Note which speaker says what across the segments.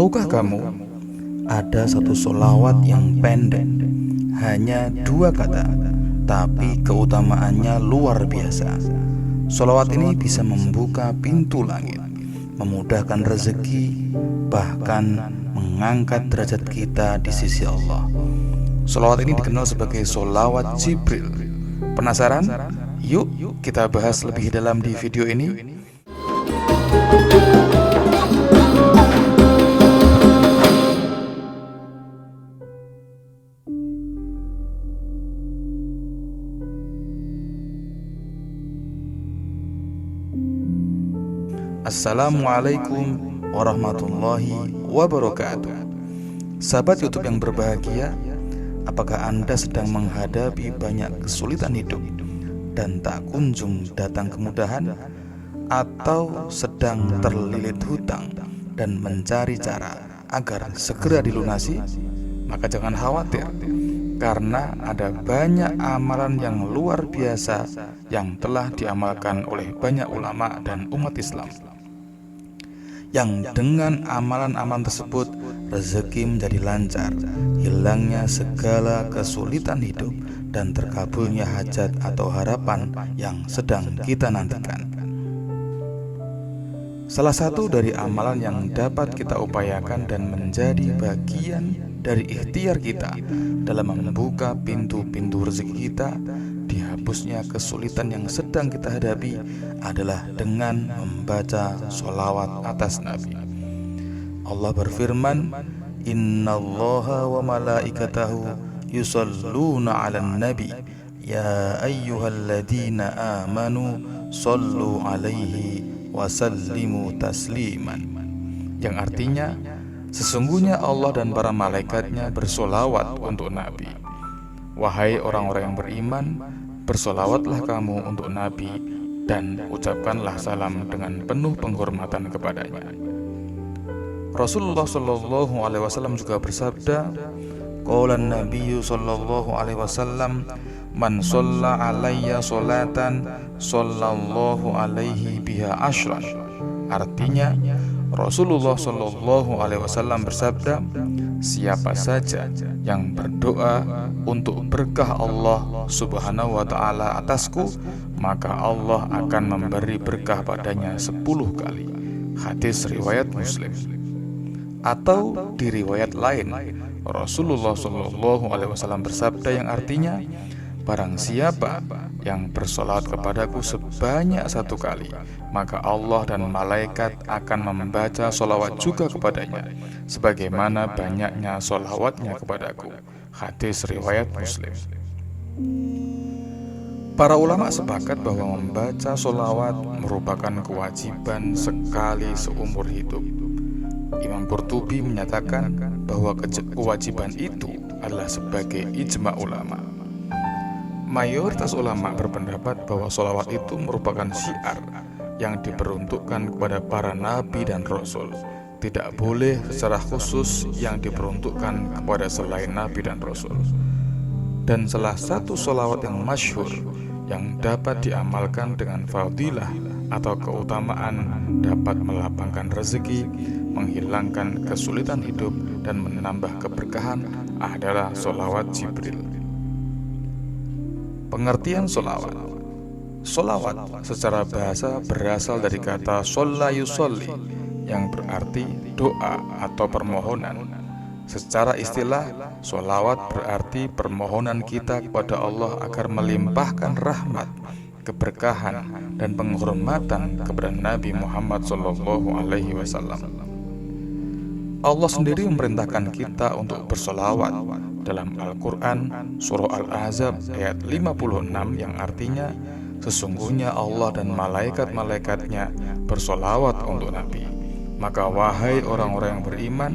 Speaker 1: Tahukah kamu, ada satu sholawat yang pendek, hanya 2 kata, tapi keutamaannya luar biasa. Sholawat ini bisa membuka pintu langit, memudahkan rezeki, bahkan mengangkat derajat kita di sisi Allah. Sholawat ini dikenal sebagai sholawat Jibril. Penasaran? Yuk kita bahas lebih dalam di video ini. Assalamualaikum warahmatullahi wabarakatuh. Sahabat YouTube yang berbahagia, apakah Anda sedang menghadapi banyak kesulitan hidup dan tak kunjung datang kemudahan, atau sedang terlilit hutang dan mencari cara agar segera dilunasi? Maka jangan khawatir, karena ada banyak amalan yang luar biasa yang telah diamalkan oleh banyak ulama dan umat Islam, yang dengan amalan-amalan tersebut rezeki menjadi lancar, hilangnya segala kesulitan hidup, dan terkabulnya hajat atau harapan yang sedang kita nantikan. Salah satu dari amalan yang dapat kita upayakan dan menjadi bagian dari ikhtiar kita dalam membuka pintu-pintu rezeki kita, dihapusnya kesulitan yang sedang kita hadapi, adalah dengan membaca sholawat atas Nabi. Allah berfirman, Innallaha wa malaikatahu yusalluna 'alan nabi ya ayyuhalladzina amanu sallu 'alaihi wa sallimu tasliman, yang artinya, sesungguhnya Allah dan para malaikatnya bersolawat untuk Nabi. Wahai orang-orang yang beriman, bersolawatlah kamu untuk Nabi dan ucapkanlah salam dengan penuh penghormatan kepadanya. Rasulullah Shallallahu Alaihi Wasallam juga bersabda, Qaulan Nabiyyu Shallallahu Alaihi Wasallam, Man sholla alayya sholatan Sallallahu alaihi biha ashran. Artinya, Rasulullah Shallallahu Alaihi Wasallam bersabda, siapa saja yang berdoa untuk berkah Allah Subhanahu wa Ta'ala atasku, maka Allah akan memberi berkah padanya 10 kali. Hadis riwayat Muslim. Atau di riwayat lain, Rasulullah Shallallahu Alaihi Wasallam bersabda yang artinya, barang siapa yang bersolawat kepadaku sebanyak 1 kali, maka Allah dan malaikat akan membaca solawat juga kepadanya, sebagaimana banyaknya solawatnya kepadaku. Hadis riwayat Muslim. Para ulama sepakat bahwa membaca solawat merupakan kewajiban sekali seumur hidup. Imam Qurtubi menyatakan bahwa kewajiban itu adalah sebagai ijma ulama. Mayoritas ulama berpendapat bahwa sholawat itu merupakan syiar yang diperuntukkan kepada para nabi dan rasul. Tidak boleh secara khusus yang diperuntukkan kepada selain nabi dan rasul. Dan salah satu sholawat yang masyhur yang dapat diamalkan dengan fadilah atau keutamaan, dapat melapangkan rezeki, menghilangkan kesulitan hidup, dan menambah keberkahan adalah sholawat Jibril. Pengertian sholawat. Sholawat secara bahasa berasal dari kata sholla yusolli, yang berarti doa atau permohonan. Secara istilah, sholawat berarti permohonan kita kepada Allah agar melimpahkan rahmat, keberkahan, dan penghormatan kepada Nabi Muhammad SAW. Allah sendiri memerintahkan kita untuk bersolawat dalam Al-Quran, Surah Al-Ahzab ayat 56, yang artinya, sesungguhnya Allah dan malaikat-malaikatnya bersolawat untuk Nabi. Maka wahai orang-orang yang beriman,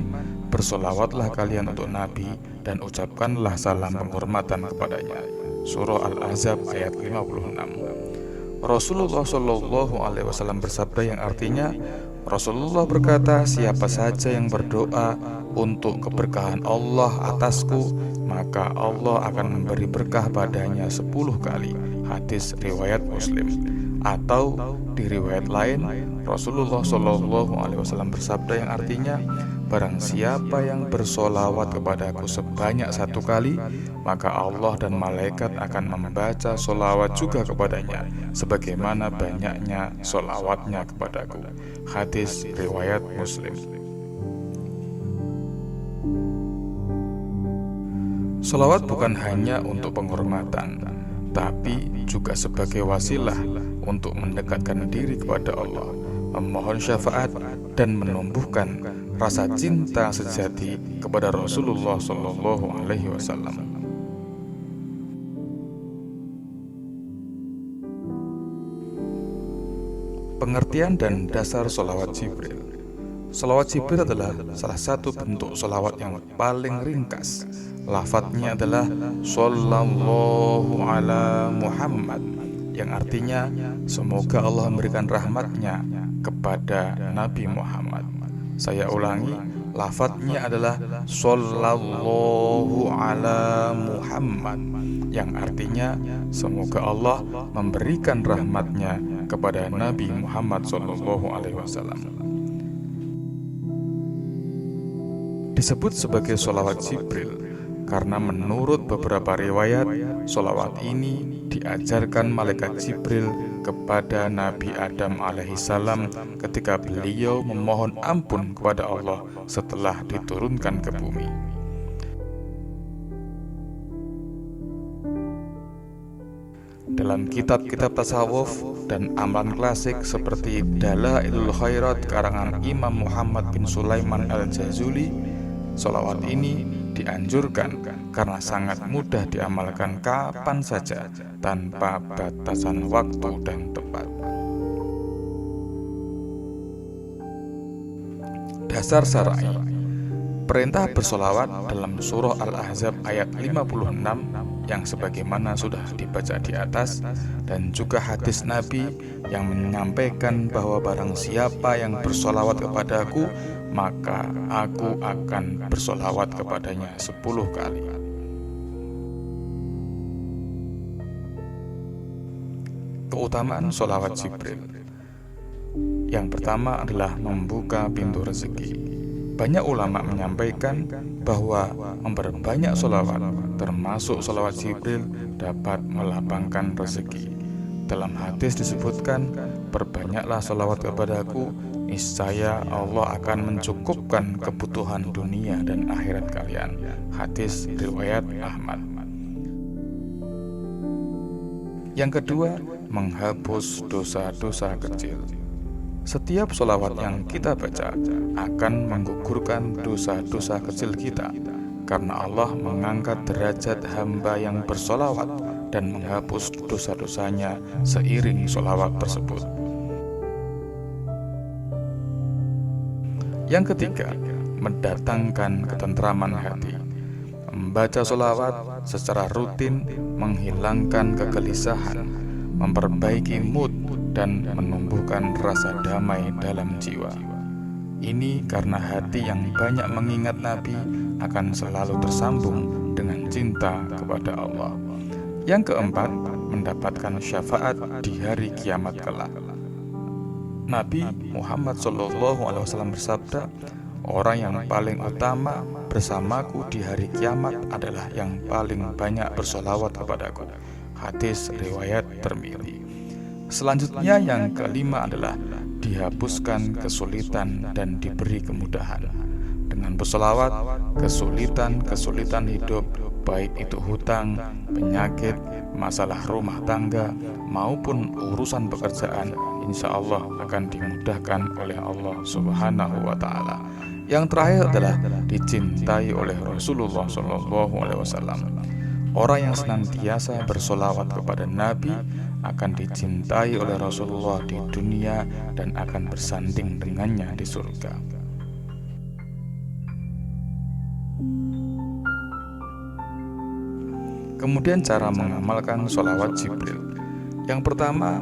Speaker 1: bersolawatlah kalian untuk Nabi dan ucapkanlah salam penghormatan kepadanya. Surah Al-Ahzab ayat 56. Rasulullah Shallallahu Alaihi Wasallam bersabda yang artinya, Rasulullah berkata, siapa saja yang berdoa untuk keberkahan Allah atasku, maka Allah akan memberi berkah padanya 10 kali. Hadis riwayat Muslim. Atau di riwayat lain, Rasulullah SAW bersabda yang artinya, barang siapa yang bersolawat kepadaku sebanyak 1 kali, maka Allah dan malaikat akan membaca solawat juga kepadanya, sebagaimana banyaknya solawatnya kepadaku. Hadis riwayat Muslim. Solawat bukan hanya untuk penghormatan, tapi juga sebagai wasilah untuk mendekatkan diri kepada Allah, memohon syafaat, dan menumbuhkan rasa cinta sejati kepada Rasulullah SAW. Pengertian dan dasar solawat Jibril. Solawat Jibril adalah salah satu bentuk solawat yang paling ringkas. Lafadznya adalah Sallallahu ala Muhammad, yang artinya semoga Allah memberikan rahmatnya kepada Nabi Muhammad. Saya ulangi, lafadznya adalah Sallallahu ala Muhammad, yang artinya semoga Allah memberikan rahmatnya kepada Nabi Muhammad SAW. Disebut sebagai solawat Jibril karena menurut beberapa riwayat, solawat ini diajarkan malaikat Jibril kepada Nabi Adam alaihissalam ketika beliau memohon ampun kepada Allah setelah diturunkan ke bumi. Dalam kitab-kitab tasawuf dan amalan klasik seperti Dalailul Khairat karangan Imam Muhammad bin Sulaiman al-Jazuli, solawat ini dianjurkan karena sangat mudah diamalkan kapan saja tanpa batasan waktu dan tempat. Dasar syar'i. Perintah bersolawat dalam surah Al-Ahzab ayat 56 yang sebagaimana sudah dibaca di atas, dan juga hadis Nabi yang menyampaikan bahwa barang siapa yang bersolawat kepadaku, maka aku akan bersolawat kepadanya 10 kali. Keutamaan solawat Jibril. Yang pertama adalah membuka pintu rezeki. Banyak ulama menyampaikan bahwa memperbanyak solawat, termasuk solawat Jibril, dapat melapangkan rezeki. Dalam hadis disebutkan, perbanyaklah solawat kepadaku, niscaya Allah akan mencukupkan kebutuhan dunia dan akhirat kalian. Hadis riwayat Ahmad. Yang kedua, menghapus dosa-dosa kecil. Setiap solawat yang kita baca akan menggugurkan dosa-dosa kecil kita, karena Allah mengangkat derajat hamba yang bersolawat dan menghapus dosa-dosanya seiring solawat tersebut. Yang ketiga, mendatangkan ketentraman hati. Membaca solawat secara rutin menghilangkan kegelisahan, memperbaiki mood, dan menumbuhkan rasa damai dalam jiwa. Ini karena hati yang banyak mengingat Nabi akan selalu tersambung dengan cinta kepada Allah. Yang keempat, mendapatkan syafaat di hari kiamat kelak. Nabi Muhammad SAW bersabda, orang yang paling utama bersamaku di hari kiamat adalah yang paling banyak bersolawat kepadaku. Hadis riwayat Tirmidzi. Selanjutnya yang kelima adalah dihapuskan kesulitan dan diberi kemudahan. Dengan bersolawat, kesulitan-kesulitan hidup, baik itu hutang, penyakit, masalah rumah tangga, maupun urusan pekerjaan, insya Allah akan dimudahkan oleh Allah Subhanahu wa Ta'ala. Yang terakhir adalah dicintai oleh Rasulullah SAW. Orang yang senantiasa bersolawat kepada Nabi akan dicintai oleh Rasulullah di dunia dan akan bersanding dengannya di surga. Kemudian cara mengamalkan sholawat Jibril. Yang pertama,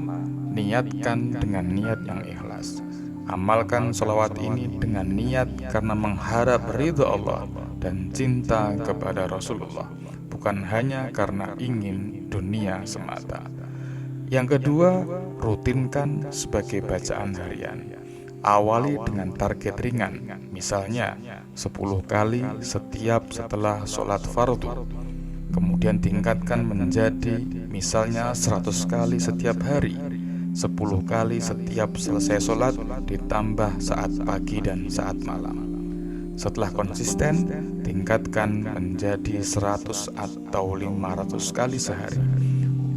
Speaker 1: niatkan dengan niat yang ikhlas. Amalkan sholawat ini dengan niat karena mengharap ridha Allah dan cinta kepada Rasulullah, bukan hanya karena ingin dunia semata. Yang kedua, rutinkan sebagai bacaan harian. Awali dengan target ringan, misalnya 10 kali setiap setelah sholat fardu. Kemudian tingkatkan menjadi misalnya 100 kali setiap hari, 10 kali setiap selesai sholat, ditambah saat pagi dan saat malam. Setelah konsisten, tingkatkan menjadi 100 atau 500 kali sehari.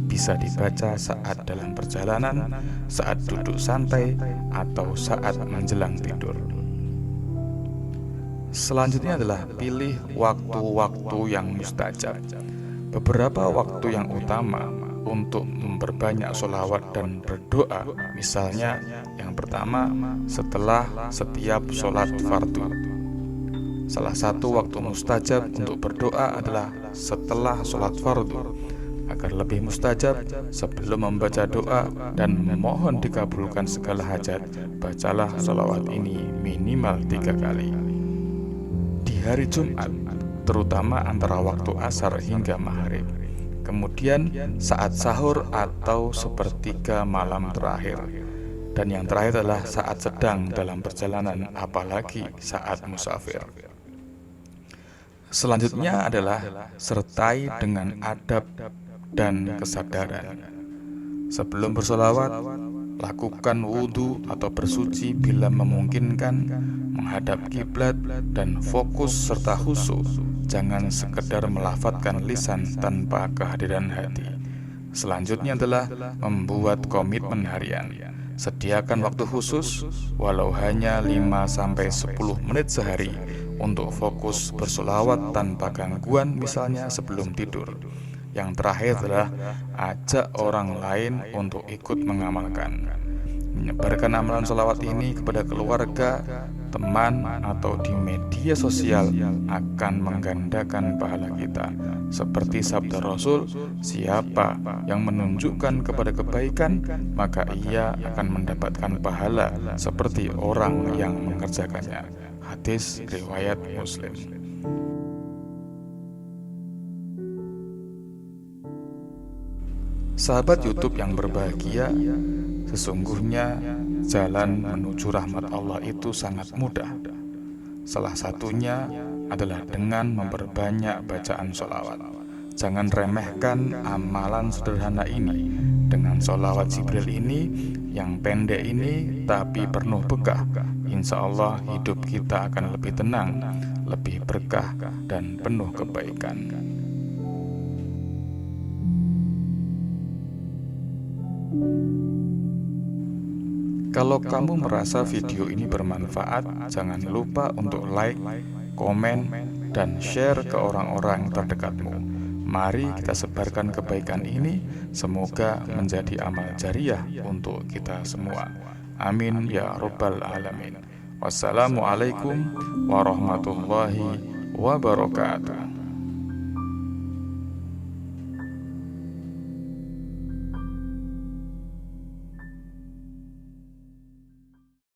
Speaker 1: Bisa dibaca saat dalam perjalanan, saat duduk santai, atau saat menjelang tidur. Selanjutnya adalah pilih waktu-waktu yang mustajab. Beberapa waktu yang utama untuk memperbanyak sholawat dan berdoa. Misalnya, yang pertama setelah setiap sholat fardu. Salah satu waktu mustajab untuk berdoa adalah setelah sholat fardu. Agar lebih mustajab, sebelum membaca doa dan memohon dikabulkan segala hajat, bacalah sholawat ini minimal 3 kali. Di hari Jumat, terutama antara waktu asar hingga maghrib. Kemudian saat sahur atau sepertiga malam terakhir. Dan yang terakhir adalah saat sedang dalam perjalanan, apalagi saat musafir. Selanjutnya adalah sertai dengan adab dan kesadaran. Sebelum bersolawat, lakukan wudhu atau bersuci bila memungkinkan, menghadap kiblat dan fokus serta khusyuk. Jangan sekedar melafadzkan lisan tanpa kehadiran hati. Selanjutnya adalah membuat komitmen harian. Sediakan waktu khusus, walau hanya 5-10 menit sehari, untuk fokus bersolawat tanpa gangguan, misalnya sebelum tidur. Yang terakhir adalah ajak orang lain untuk ikut mengamalkan. Menyebarkan amalan sholawat ini kepada keluarga, teman, atau di media sosial akan menggandakan pahala kita. Seperti sabda Rasul, siapa yang menunjukkan kepada kebaikan, maka ia akan mendapatkan pahala seperti orang yang mengerjakannya. Hadis riwayat Muslim. Sahabat YouTube yang berbahagia, sesungguhnya jalan menuju rahmat Allah itu sangat mudah. Salah satunya adalah dengan memperbanyak bacaan sholawat. Jangan remehkan amalan sederhana ini. Dengan sholawat Jibril ini, yang pendek ini tapi penuh berkah, insya Allah hidup kita akan lebih tenang, lebih berkah, dan penuh kebaikan. Kalau kamu merasa video ini bermanfaat, jangan lupa untuk like, komen, dan share ke orang-orang terdekatmu. Mari kita sebarkan kebaikan ini, semoga menjadi amal jariah untuk kita semua. Amin ya rabbal alamin. Wassalamualaikum warahmatullahi wabarakatuh.